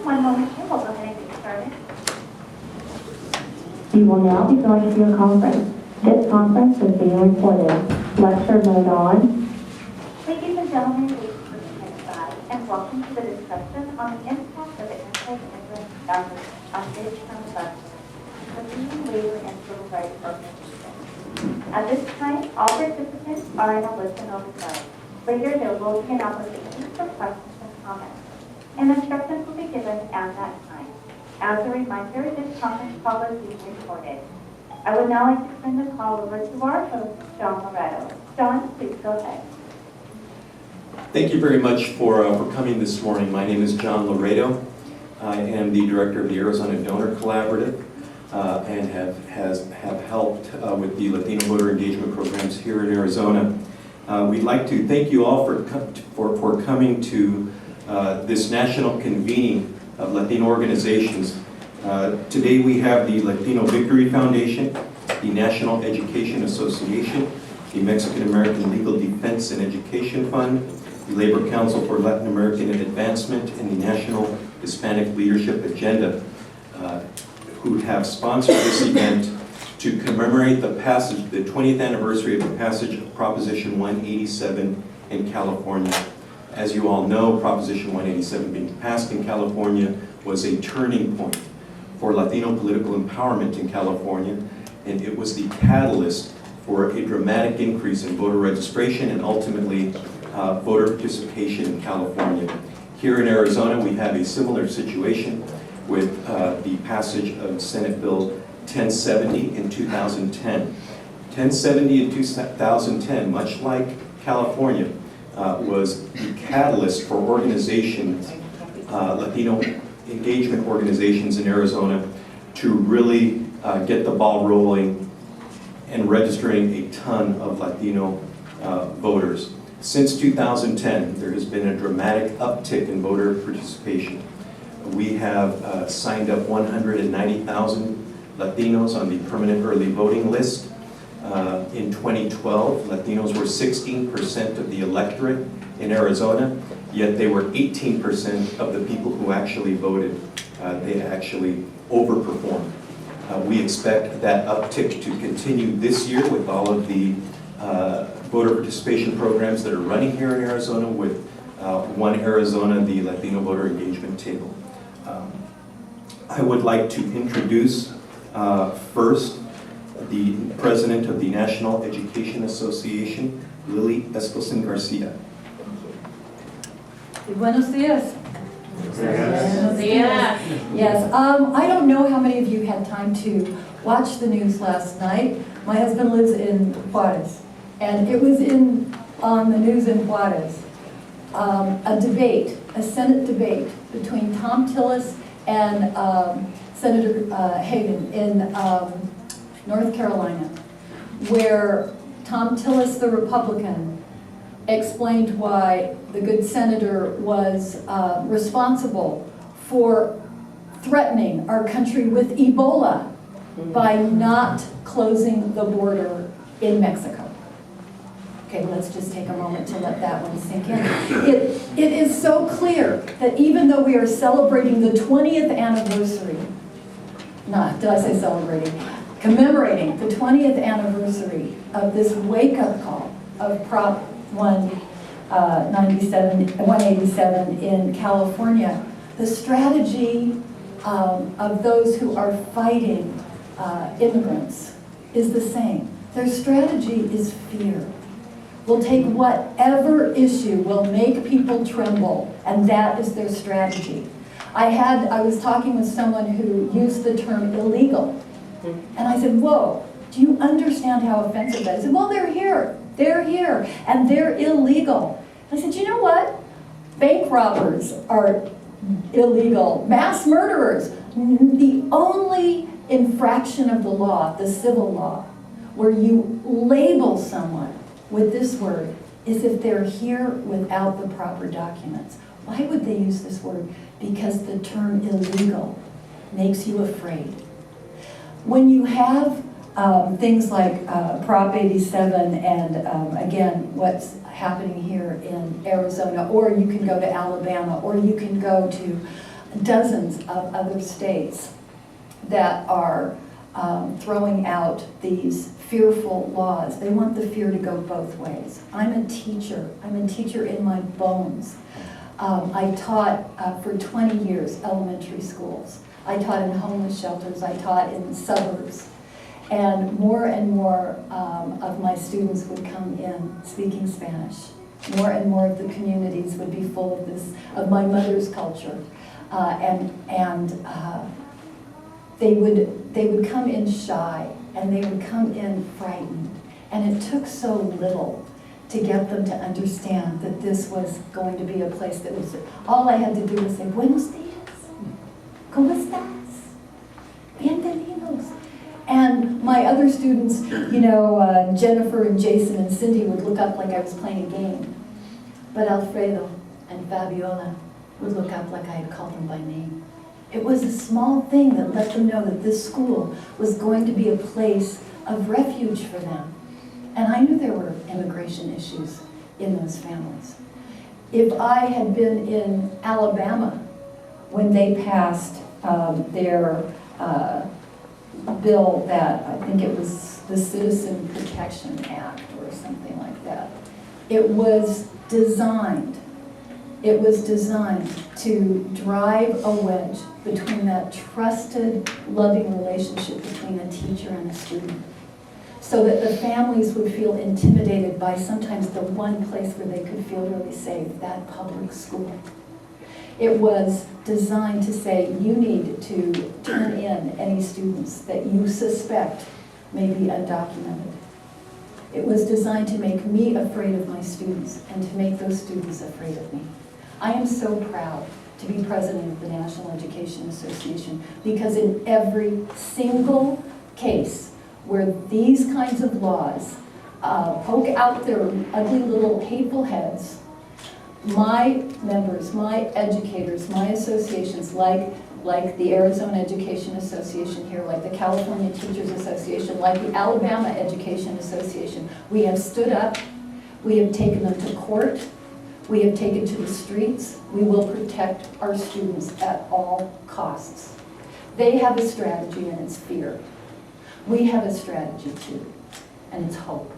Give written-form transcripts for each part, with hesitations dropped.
One moment here, we'll go ahead and get started. You will now be going to your conference. This conference is being recorded. Lecture mode on. Ladies and gentlemen, please stand by and welcome to the discussion on the impact of the Anti-Immigrant government on midterm elections, the Latino labor and civil rights organization. At this time, all participants are in a listen-only mode. Later, there will be an opportunity for questions and comments, and instructions will be given at that time. As a reminder, this conference call is being recorded. I would now like to turn the call over to our host, John Loretto. John, please go ahead. Thank you very much for coming this morning. My name is John Loretto. I am the director of the Arizona Donor Collaborative and have helped with the Latino voter engagement programs here in Arizona. We'd like to thank you all for coming to this national convening of Latino organizations. Today we have the Latino Victory Foundation, the National Education Association, the Mexican American Legal Defense and Education Fund, the Labor Council for Latin American Advancement, and the National Hispanic Leadership Agenda, who have sponsored this event to commemorate the passage, the 20th anniversary of the passage of Proposition 187 in California. As you all know, Proposition 187 being passed in California was a turning point for Latino political empowerment in California, and it was the catalyst for a dramatic increase in voter registration and ultimately voter participation in California. Here in Arizona, we have a similar situation with the passage of Senate Bill 1070 in 2010. 1070 in 2010, much like California, was the catalyst for organizations, Latino engagement organizations in Arizona, to really get the ball rolling and registering a ton of Latino voters. Since 2010, there has been a dramatic uptick in voter participation. We have signed up 190,000 Latinos on the permanent early voting list. In 2012, Latinos were 16% of the electorate in Arizona, yet they were 18% of the people who actually voted. They actually overperformed. We expect that uptick to continue this year with all of the voter participation programs that are running here in Arizona with One Arizona, the Latino Voter Engagement Table. I would like to introduce first the president of the National Education Association, Lily Eskelsen García. Buenos dias. Buenos dias. Yes, I don't know how many of you had time to watch the news last night. My husband lives in Juarez, and it was on the news in Juarez, a debate, a Senate debate between Tom Tillis and Senator Hagan in North Carolina, where Tom Tillis, the Republican, explained why the good senator was responsible for threatening our country with Ebola by not closing the border in Mexico. Okay, let's just take a moment to let that one sink in. It is so clear that even though we are celebrating the 20th anniversary, did I say celebrating? Commemorating the 20th anniversary of this wake-up call of Prop 187 in California, the strategy of those who are fighting immigrants is the same. Their strategy is fear. We'll take whatever issue will make people tremble, and that is their strategy. I was talking with someone who used the term illegal, and I said, whoa, do you understand how offensive that is? He said, well, they're here, and they're illegal. I said, you know what? Bank robbers are illegal, mass murderers. The only infraction of the law, the civil law, where you label someone with this word is if they're here without the proper documents. Why would they use this word? Because the term illegal makes you afraid. When you have things like Prop 87 and again, what's happening here in Arizona, or you can go to Alabama, or you can go to dozens of other states that are throwing out these fearful laws. They want the fear to go both ways. I'm a teacher. I'm a teacher in my bones. I taught for 20 years elementary schools. I taught in homeless shelters. I taught in suburbs. And more of my students would come in speaking Spanish. More and more of the communities would be full of this, of my mother's culture. They would come in shy, and they would come in frightened. And it took so little to get them to understand that this was going to be a place that was, all I had to do was say, buenos dias, ¿cómo estás? Bienvenidos. And my other students, you know, Jennifer and Jason and Cindy would look up like I was playing a game. But Alfredo and Fabiola would look up like I had called them by name. It was a small thing that let them know that this school was going to be a place of refuge for them. And I knew there were immigration issues in those families. If I had been in Alabama when they passed their bill that, I think it was the Citizen Protection Act or something like that, it was designed to drive a wedge between that trusted, loving relationship between a teacher and a student, so that the families would feel intimidated by sometimes the one place where they could feel really safe, that public school. It was designed to say, you need to turn in any students that you suspect may be undocumented. It was designed to make me afraid of my students and to make those students afraid of me. I am so proud to be president of the National Education Association, because in every single case where these kinds of laws poke out their ugly little hateful heads, my members, my educators, my associations, like the Arizona Education Association here, like the California Teachers Association, like the Alabama Education Association, we have stood up, we have taken them to court, we have taken to the streets. We will protect our students at all costs. They have a strategy, and it's fear. We have a strategy too, and it's hope.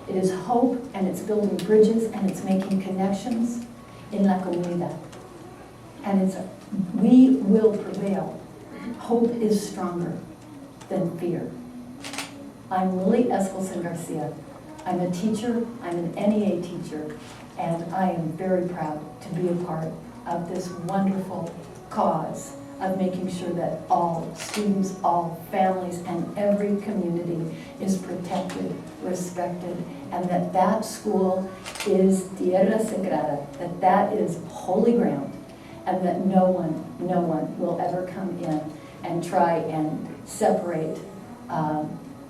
It is hope, and it's building bridges, and it's making connections in la comunidad. And we will prevail. Hope is stronger than fear. I'm Lily Eskelsen García. I'm a teacher, I'm an NEA teacher, and I am very proud to be a part of this wonderful cause of making sure that all students, all families, and every community is protected, respected, and that school is tierra sagrada, that is holy ground, and that no one will ever come in and try and separate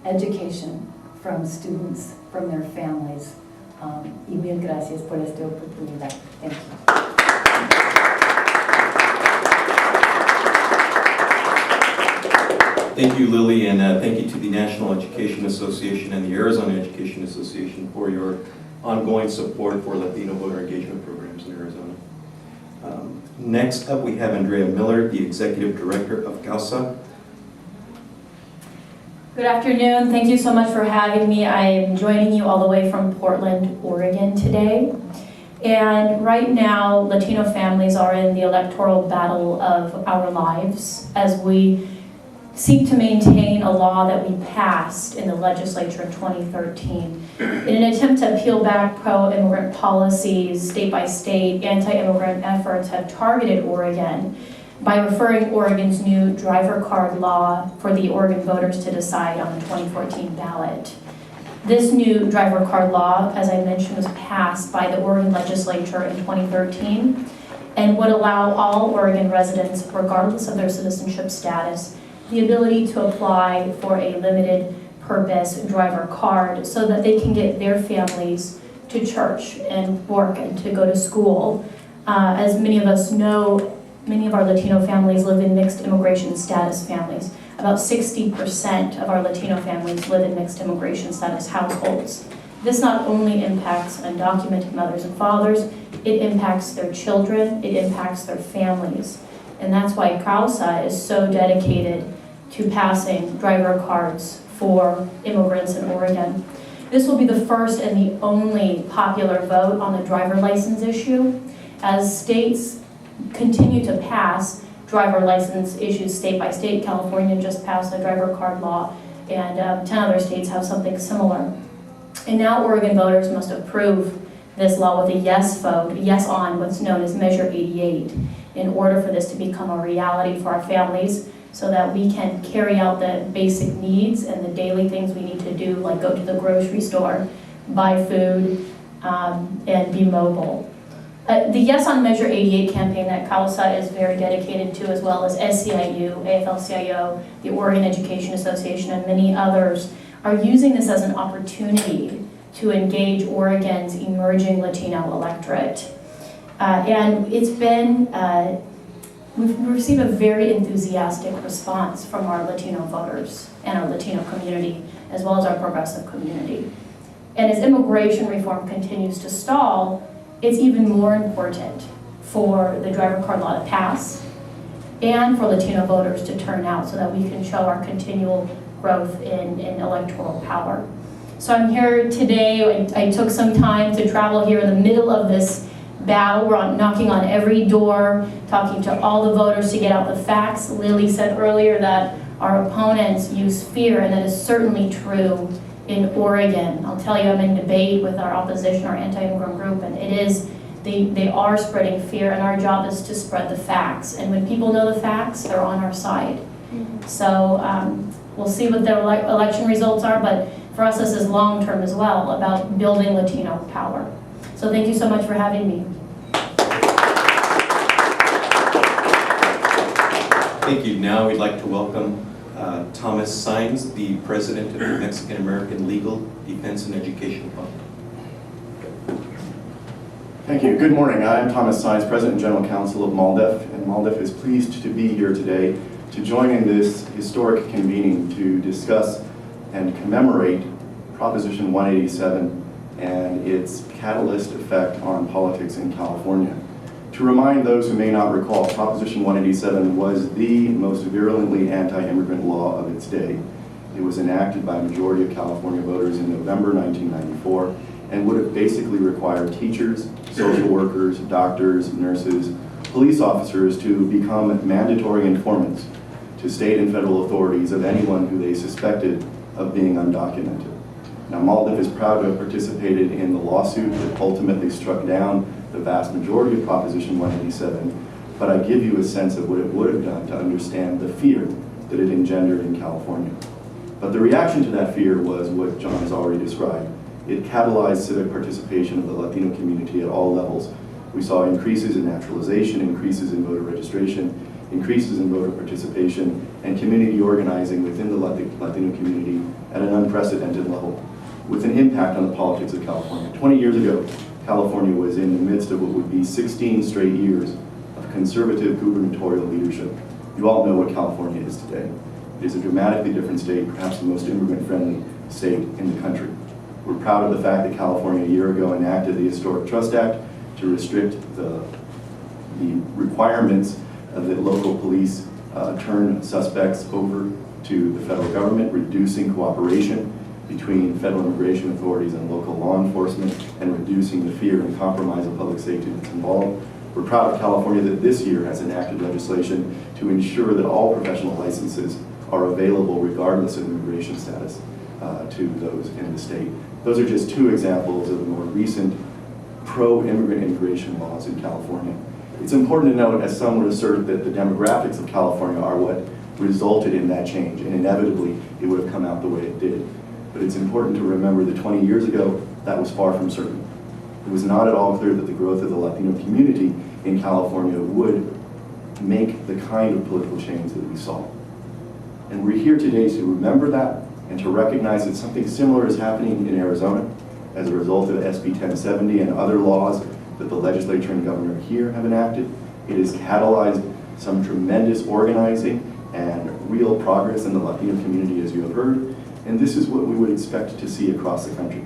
education from students, from their families. Y mil gracias por esta oportunidad. Thank you. Thank you, Lily, and thank you to the National Education Association and the Arizona Education Association for your ongoing support for Latino voter engagement programs in Arizona. Next up, we have Andrea Miller, the Executive Director of CAUSA. Good afternoon. Thank you so much for having me. I am joining you all the way from Portland, Oregon today. And right now, Latino families are in the electoral battle of our lives as we seek to maintain a law that we passed in the legislature in 2013. In an attempt to peel back pro-immigrant policies, state by state, anti-immigrant efforts have targeted Oregon by referring Oregon's new driver card law for the Oregon voters to decide on the 2014 ballot. This new driver card law, as I mentioned, was passed by the Oregon legislature in 2013 and would allow all Oregon residents, regardless of their citizenship status, the ability to apply for a limited purpose driver card so that they can get their families to church and work and to go to school. As many of us know, many of our Latino families live in mixed immigration status families. About 60% of our Latino families live in mixed immigration status households. This not only impacts undocumented mothers and fathers, it impacts their children, it impacts their families. And that's why CAUSA is so dedicated to passing driver cards for immigrants in Oregon. This will be the first and the only popular vote on the driver license issue. As states continue to pass driver license issues state by state, California just passed a driver card law, and 10 other states have something similar. And now Oregon voters must approve this law with a yes vote, yes on what's known as Measure 88, in order for this to become a reality for our families, so that we can carry out the basic needs and the daily things we need to do, like go to the grocery store, buy food, and be mobile. The Yes on Measure 88 campaign that CAUSA is very dedicated to, as well as SCIU, AFL-CIO, the Oregon Education Association, and many others, are using this as an opportunity to engage Oregon's emerging Latino electorate. And it's been, we've received a very enthusiastic response from our Latino voters and our Latino community, as well as our progressive community. And as immigration reform continues to stall, it's even more important for the driver card law to pass and for Latino voters to turn out so that we can show our continual growth in electoral power. So I'm here today. I took some time to travel here in the middle of this battle. We're knocking on every door, talking to all the voters to get out the facts. Lily said earlier that our opponents use fear, and that is certainly true in Oregon. I'll tell you, I'm in debate with our opposition, our anti-immigrant group, and it is, they are spreading fear, and our job is to spread the facts. And when people know the facts, they're on our side. So we'll see what the election results are, but for us this is long-term as well, about building Latino power. So thank you so much for having me. Thank you. Now we'd like to welcome Thomas Saenz, the president of the Mexican American Legal Defense and Education Fund. Thank you. Good morning. I'm Thomas Saenz, President and General Counsel of MALDEF, and MALDEF is pleased to be here today to join in this historic convening to discuss and commemorate Proposition 187 and its catalyst effect on politics in California. To remind those who may not recall, Proposition 187 was the most virulently anti-immigrant law of its day. It was enacted by a majority of California voters in November 1994 and would have basically required teachers, social workers, doctors, nurses, police officers to become mandatory informants to state and federal authorities of anyone who they suspected of being undocumented. Now, MALDEF is proud to have participated in the lawsuit that ultimately struck down the vast majority of Proposition 187, but I give you a sense of what it would have done to understand the fear that it engendered in California. But the reaction to that fear was what John has already described. It catalyzed civic participation of the Latino community at all levels. We saw increases in naturalization, increases in voter registration, increases in voter participation, and community organizing within the Latino community at an unprecedented level, with an impact on the politics of California. 20 years ago, California was in the midst of what would be 16 straight years of conservative gubernatorial leadership. You all know what California is today. It is a dramatically different state, perhaps the most immigrant-friendly state in the country. We're proud of the fact that California a year ago enacted the Historic Trust Act to restrict the requirements that local police turn suspects over to the federal government, reducing cooperation between federal immigration authorities and local law enforcement, and reducing the fear and compromise of public safety that's involved. We're proud of California that this year has enacted legislation to ensure that all professional licenses are available regardless of immigration status to those in the state. Those are just two examples of the more recent pro-immigrant immigration laws in California. It's important to note, as some would assert, that the demographics of California are what resulted in that change, and inevitably it would have come out the way it did. But it's important to remember that 20 years ago, that was far from certain. It was not at all clear that the growth of the Latino community in California would make the kind of political change that we saw. And we're here today to remember that and to recognize that something similar is happening in Arizona as a result of SB 1070 and other laws that the legislature and governor here have enacted. It has catalyzed some tremendous organizing and real progress in the Latino community, as you have heard, and this is what we would expect to see across the country.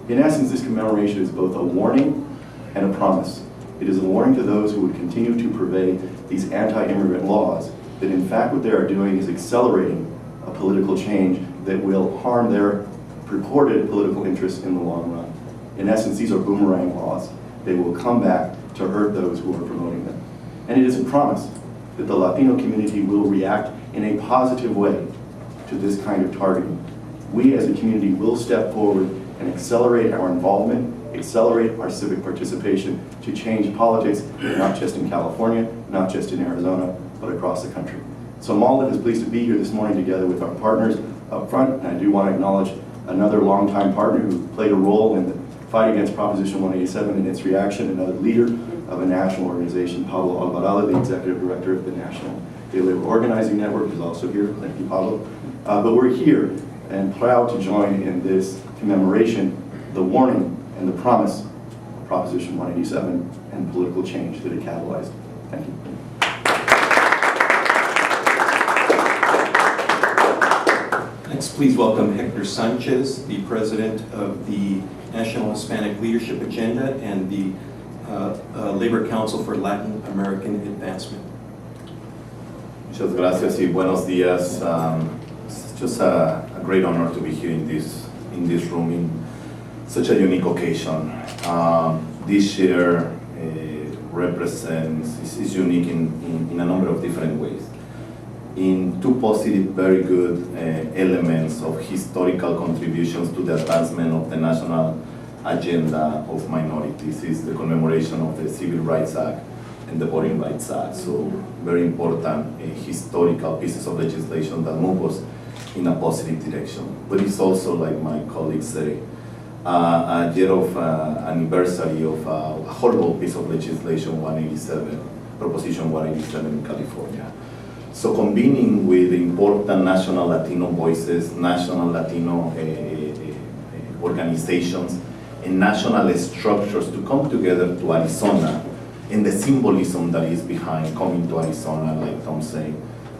In essence, this commemoration is both a warning and a promise. It is a warning to those who would continue to purvey these anti-immigrant laws that in fact what they are doing is accelerating a political change that will harm their purported political interests in the long run. In essence, these are boomerang laws. They will come back to hurt those who are promoting them. And it is a promise that the Latino community will react in a positive way to this kind of targeting. We as a community will step forward and accelerate our involvement, accelerate our civic participation to change politics, not just in California, not just in Arizona, but across the country. So MALDEF is pleased to be here this morning together with our partners up front, and I do want to acknowledge another longtime partner who played a role in the fight against Proposition 187 and its reaction, another leader of a national organization, Pablo Alvarado, the executive director of the National Day Labor Organizing Network, is also here. Thank you, Pablo. But we're here and proud to join in this commemoration, the warning and the promise of Proposition 187 and political change that it catalyzed. Thank you. Next, please welcome Hector Sanchez, the president of the National Hispanic Leadership Agenda and the Labor Council for Latin American Advancement. Muchas gracias y buenos días. It's just a great honor to be here in this room in such a unique occasion. This year is unique in a number of different ways. In two positive, very good elements of historical contributions to the advancement of the national agenda of minorities is the commemoration of the Civil Rights Act and the Voting Rights Act. So very important historical pieces of legislation that move us in a positive direction. But it's also, like my colleagues say, a year of anniversary of a horrible piece of legislation, Proposition 187 in California. So convening with important national Latino voices, national Latino organizations, and national structures to come together to Arizona, and the symbolism that is behind coming to Arizona, like Tom said,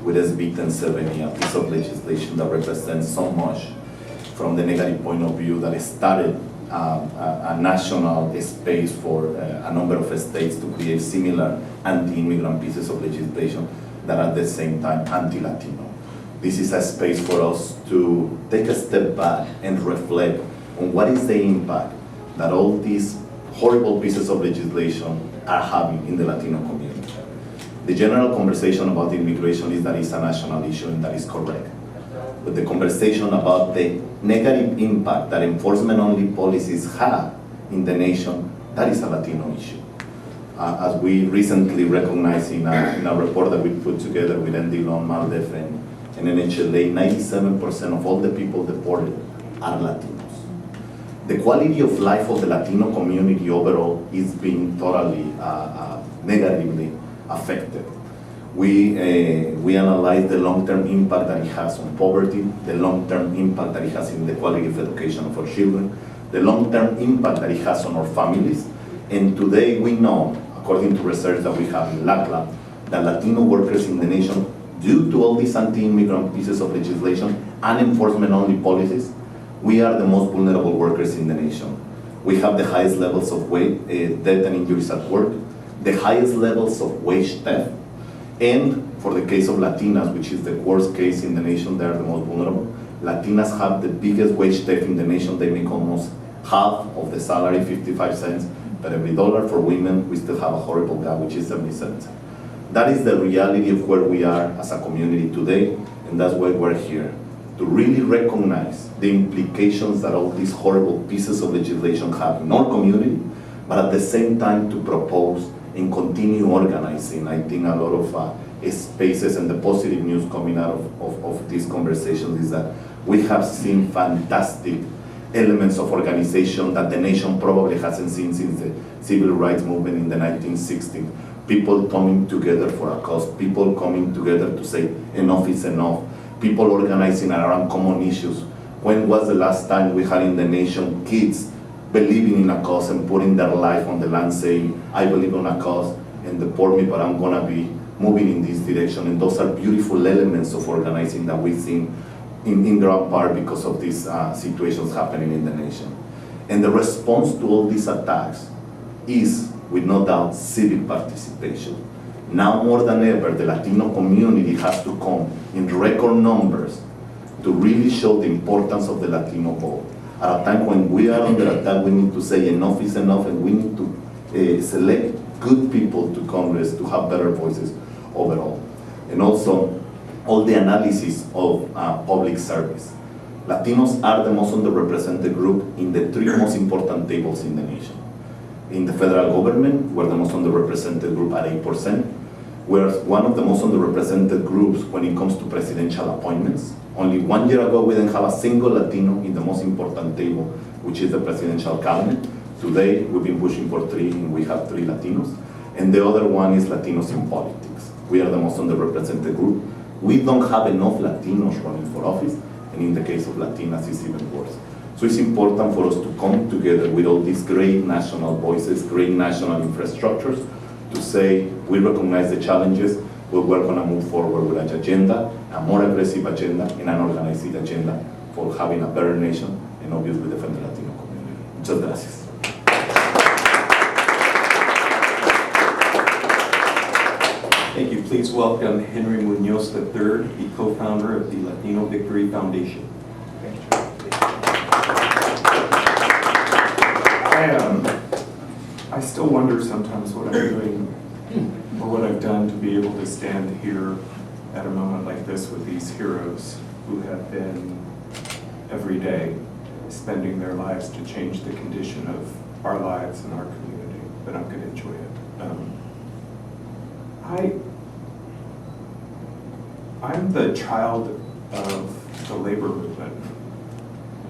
with SB 1070, a piece of legislation that represents so much from the negative point of view that started a national space for a number of states to create similar anti-immigrant pieces of legislation that are at the same time anti-Latino. This is a space for us to take a step back and reflect on what is the impact that all these horrible pieces of legislation are having in the Latino community. The general conversation about immigration is that it's a national issue, and that is correct. But the conversation about the negative impact that enforcement-only policies have in the nation, that is a Latino issue. As we recently recognized in a report that we put together with NDLON, MALDEF, and NHLA, 97% of all the people deported are Latinos. The quality of life of the Latino community overall is being totally negatively affected. We analyze the long-term impact that it has on poverty, the long-term impact that it has in the quality of education of our children, the long-term impact that it has on our families. And today we know, according to research that we have in LACLA, that Latino workers in the nation, due to all these anti-immigrant pieces of legislation and enforcement-only policies, we are the most vulnerable workers in the nation. We have the highest levels of death and injuries at work, the highest levels of wage theft, and for the case of Latinas, which is the worst case in the nation, they are the most vulnerable. Latinas have the biggest wage theft in the nation. They make almost half of the salary, 55 cents per every dollar. For women, we still have a horrible gap, which is 77 cents. That is the reality of where we are as a community today, and that's why we're here, to really recognize the implications that all these horrible pieces of legislation have in our community, but at the same time to propose and continue organizing. I think a lot of spaces and the positive news coming out of these conversations is that we have seen fantastic elements of organization that the nation probably hasn't seen since the civil rights movement in the 1960s. People coming together for a cause, people coming together to say enough is enough, people organizing around common issues. When was the last time we had in the nation kids believing in a cause and putting their life on the line saying, I believe in a cause and deport me, but I'm gonna be moving in this direction. And those are beautiful elements of organizing that we've seen in grand part because of these situations happening in the nation. And the response to all these attacks is with no doubt civic participation. Now more than ever, the Latino community has to come in record numbers to really show the importance of the Latino vote. At a time when we are under attack, we need to say enough is enough, and we need to select good people to Congress to have better voices overall. And also, all the analysis of public service. Latinos are the most underrepresented group in the three most important tables in the nation. In the federal government, we're the most underrepresented group at 8%. We're one of the most underrepresented groups when it comes to presidential appointments. Only 1 year ago, we didn't have a single Latino in the most important table, which is the presidential cabinet. Today, we've been pushing for 3, and we have 3 Latinos. And the other one is Latinos in politics. We are the most underrepresented group. We don't have enough Latinos running for office, and in the case of Latinas, it's even worse. So it's important for us to come together with all these great national voices, great national infrastructures, to say we recognize the challenges, but we're going to move forward with an agenda, a more aggressive agenda, and an organized agenda for having a better nation, and obviously defend the Latino community. Muchas gracias. Thank you. Please welcome Henry Muñoz III, the co-founder of the Latino Victory Foundation. I still wonder sometimes what I'm doing or what I've done to be able to stand here at a moment like this with these heroes who have been every day spending their lives to change the condition of our lives and our community, but I'm going to enjoy it. I'm the child of the labor movement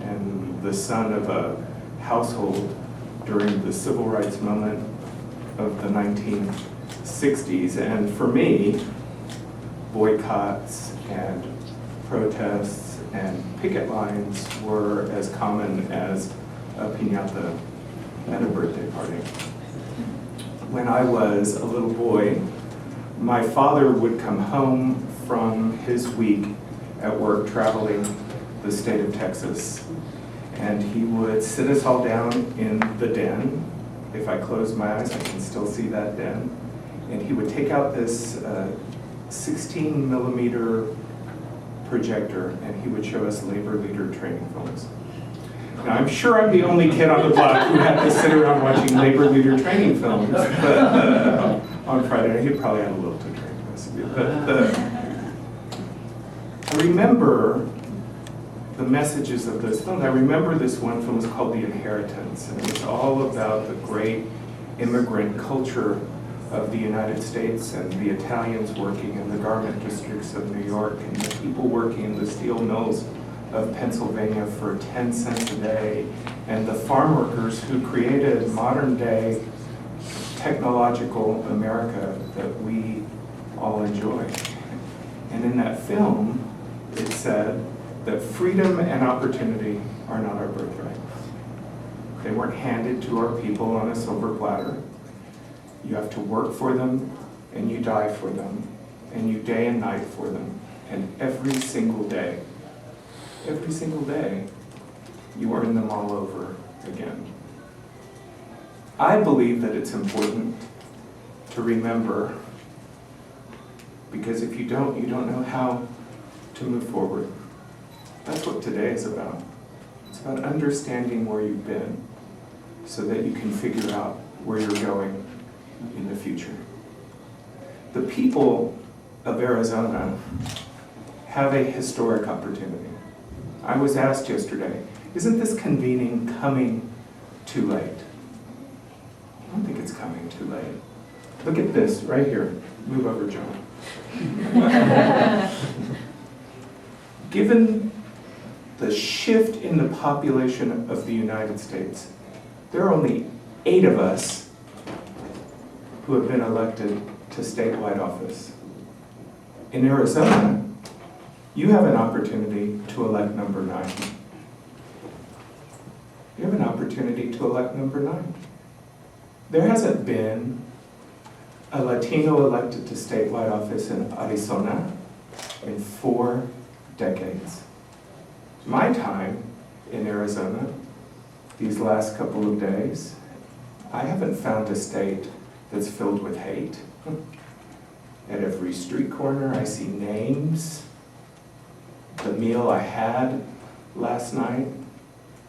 and the son of a household during the civil rights movement of the 1960s. And for me, boycotts and protests and picket lines were as common as a piñata at a birthday party. When I was a little boy, my father would come home from his week at work traveling the state of Texas, and he would sit us all down in the den. If I close my eyes, I can still see that den. And he would take out this 16 millimeter projector, and he would show us labor leader training films. Now, I'm sure I'm the only kid on the block who had to sit around watching labor leader training films, but on Friday night, he probably had a little to drink. But I remember the messages of those films. I remember this one film was called The Inheritance, and it was all about the great immigrant culture of the United States and the Italians working in the garment districts of New York and the people working in the steel mills of Pennsylvania for 10 cents a day, and the farm workers who created modern day technological America that we all enjoy. And in that film, it said that freedom and opportunity are not our birthright. They weren't handed to our people on a silver platter. You have to work for them, and you die for them, and you day and night for them. And every single day, you earn them all over again. I believe that it's important to remember, because if you don't know how to move forward. That's what today is about. It's about understanding where you've been so that you can figure out where you're going in the future. The people of Arizona have a historic opportunity. I was asked yesterday, isn't this convening coming too late? I don't think it's coming too late. Look at this right here. Move over, John. Given the shift in the population of the United States, there are only 8 of us who have been elected to statewide office. In Arizona, you have an opportunity to elect number 9. You have an opportunity to elect number 9. There hasn't been a Latino elected to statewide office in Arizona in 4 decades. My time in Arizona, these last couple of days, I haven't found a state that's filled with hate. At every street corner, I see names. The meal I had last night,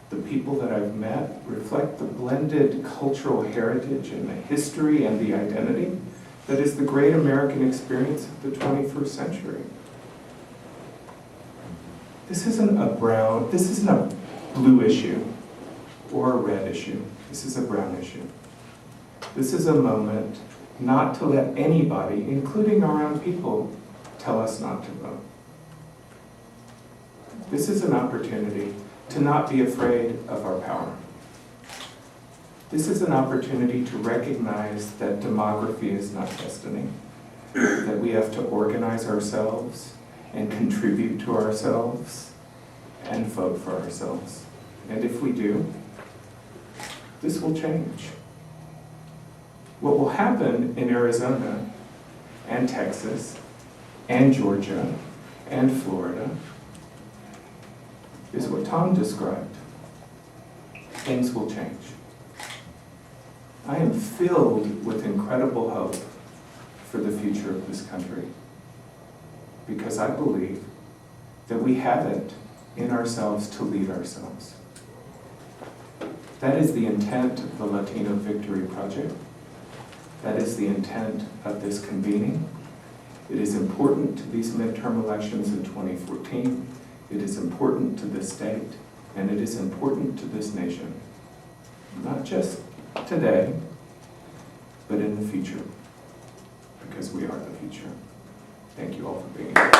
the people that I've met reflect the blended cultural heritage and the history and the identity that is the great American experience of the 21st century. This isn't a blue issue or a red issue. This is a brown issue. This is a moment not to let anybody, including our own people, tell us not to vote. This is an opportunity to not be afraid of our power. This is an opportunity to recognize that demography is not destiny, that we have to organize ourselves and contribute to ourselves and vote for ourselves. And if we do, this will change. What will happen in Arizona and Texas and Georgia and Florida is what Tom described. Things will change. I am filled with incredible hope for the future of this country because I believe that we have it in ourselves to lead ourselves. That is the intent of the Latino Victory Project. That is the intent of this convening. It is important to these midterm elections in 2014. It is important to this state, and it is important to this nation. Not just today, but in the future, because we are the future. Thank you all for being here.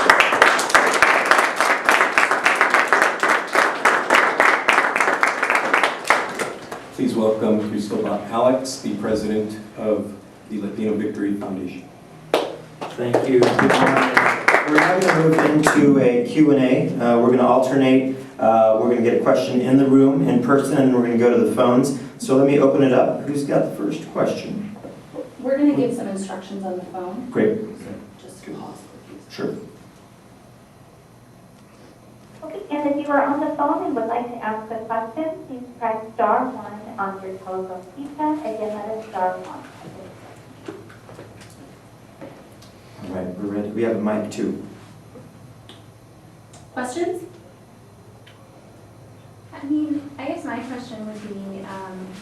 Please welcome Cristobal Alex, the president of the Latino Victory Foundation. Thank you. Good morning. We're now going to move into a Q&A. We're going to alternate. We're going to get a question in the room, in person, and we're going to go to the phones. So let me open it up. Who's got the first question? We're going to give some instructions on the phone. Great. Just pause. Sure. Okay, and if you are on the phone and would like to ask a question, please press star 1 on your telephone keypad. Again, that is star 1. All right, we're ready. We have a mic too. Questions? I guess my question would be,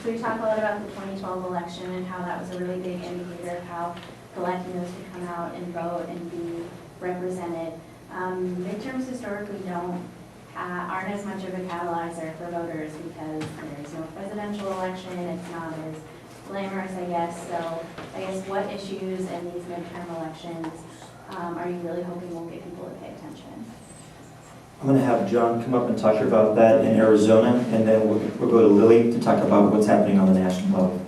we talked a lot about the 2012 election and how that was a really big indicator of how the Latinos could come out and vote and be represented. Midterms historically aren't as much of a catalyzer for voters because there's no presidential election, it's not as glamorous, I guess. So I guess what issues in these midterm elections are you really hoping will get people to pay attention? I'm going to have John come up and talk about that in Arizona, and then we'll go to Lily to talk about what's happening on the national level.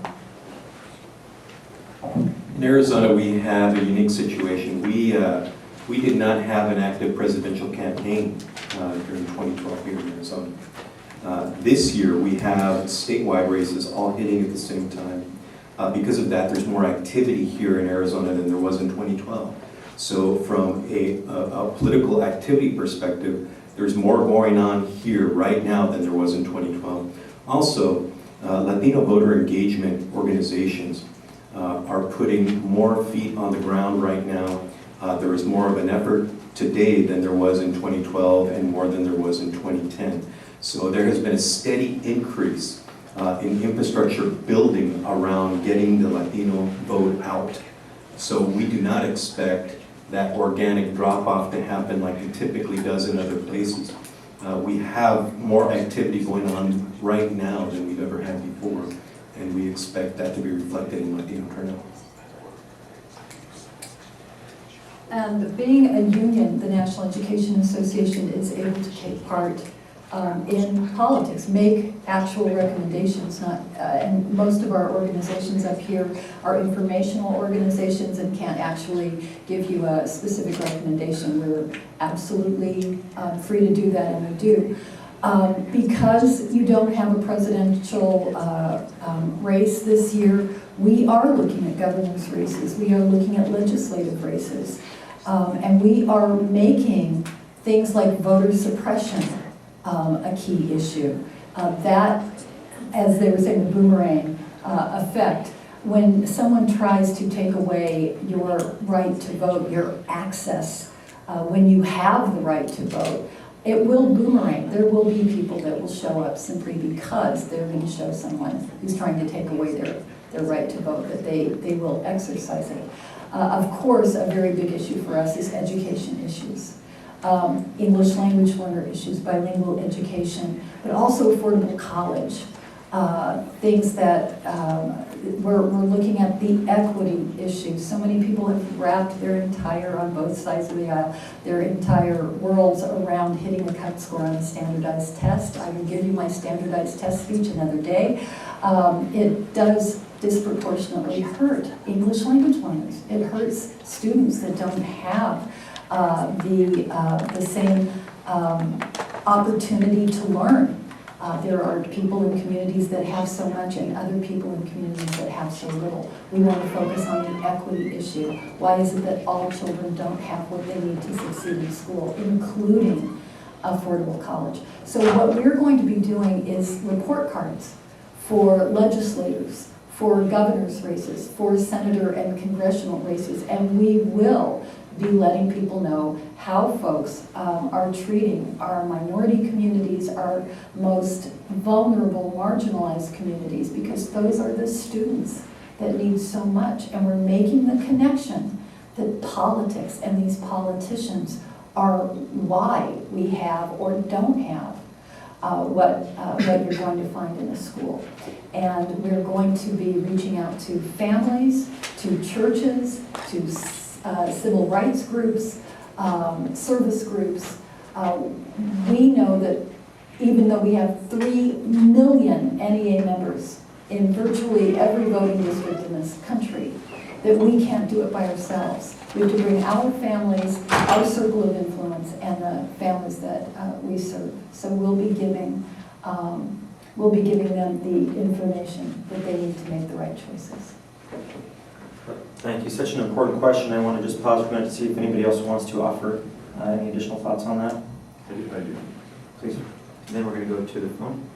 In Arizona, we have a unique situation. We did not have an active presidential campaign during 2012 here in Arizona. This year, we have statewide races all hitting at the same time. Because of that, there's more activity here in Arizona than there was in 2012. So from a political activity perspective, there's more going on here right now than there was in 2012. Also, Latino voter engagement organizations are putting more feet on the ground right now. There is more of an effort today than there was in 2012 and more than there was in 2010. So there has been a steady increase in infrastructure building around getting the Latino vote out. So we do not expect that organic drop-off to happen like it typically does in other places. We have more activity going on right now than we've ever had before, and we expect that to be reflected in Latino turnout. And being a union, the National Education Association is able to take part in politics, make actual recommendations. And most of our organizations up here are informational organizations and can't actually give you a specific recommendation. We're absolutely free to do that, and we do. Because you don't have a presidential race this year, we are looking at governance races. We are looking at legislative races. And we are making things like voter suppression a key issue. That, as they were saying, the boomerang, effect. When someone tries to take away your right to vote, your access, when you have the right to vote, it will boomerang. There will be people that will show up simply because they're going to show someone who's trying to take away their right to vote, that they will exercise it. Of course, a very big issue for us is education issues. English language learner issues, bilingual education, but also affordable college. Things that we're looking at the equity issue. So many people have wrapped their entire, on both sides of the aisle, their entire worlds around hitting a cut score on a standardized test. I will give you my standardized test speech another day. It does disproportionately hurt English language learners. It hurts students that don't have the same opportunity to learn. There are people in communities that have so much and other people in communities that have so little. We want to focus on the equity issue. Why is it that all children don't have what they need to succeed in school, including affordable college? So what we're going to be doing is report cards for legislators, for governor's races, for senator and congressional races, and we will be letting people know how folks are treating our minority communities, our most vulnerable, marginalized communities, because those are the students that need so much. And we're making the connection that politics and these politicians are why we have or don't have what you're going to find in a school. And we're going to be reaching out to families, to churches, to civil rights groups, service groups. We know that even though we have 3 million NEA members in virtually every voting district in this country, that we can't do it by ourselves. We have to bring our families, our circle of influence, and the families that we serve. So we'll be giving them the information that they need to make the right choices. Thank you. Such an important question. I want to just pause for a minute to see if anybody else wants to offer any additional thoughts on that. I do. Please. And then we're going to go to the phone.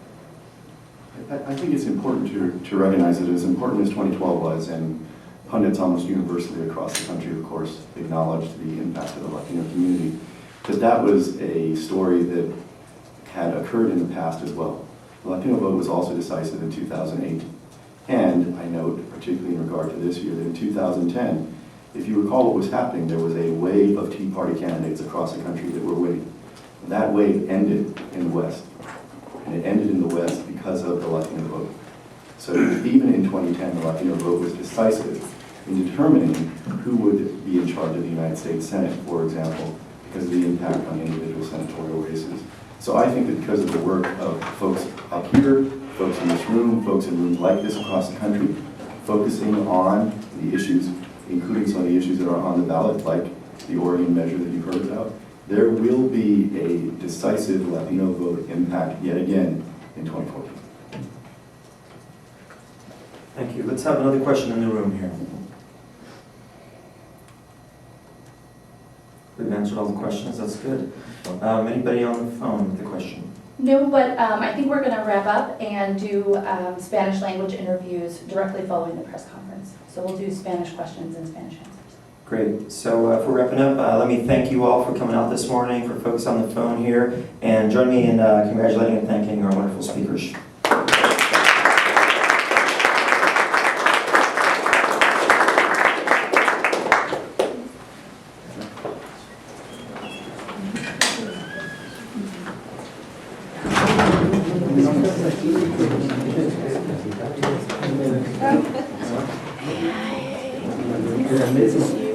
I think it's important to recognize that as important as 2012 was, and pundits almost universally across the country, of course, acknowledged the impact of the Latino community, because that was a story that had occurred in the past as well. The Latino vote was also decisive in 2008. And I note, particularly in regard to this year, that in 2010, if you recall what was happening, there was a wave of Tea Party candidates across the country that were winning. That wave ended in the West. And it ended in the West because of the Latino vote. So even in 2010, the Latino vote was decisive in determining who would be in charge of the United States Senate, for example, because of the impact on individual senatorial races. So I think that because of the work of folks up here, folks in this room, folks in rooms like this across the country, focusing on the issues, including some of the issues that are on the ballot, like the Oregon measure that you've heard about, there will be a decisive Latino vote impact yet again in 2014. Thank you. Let's have another question in the room here. We've answered all the questions. That's good. Anybody on the phone with a question? No, but I think we're going to wrap up and do Spanish language interviews directly following the press conference. So we'll do Spanish questions and Spanish answers. Great. So if we're wrapping up, let me thank you all for coming out this morning, for folks on the phone here, and join me in congratulating and thanking our wonderful speakers. Gracias.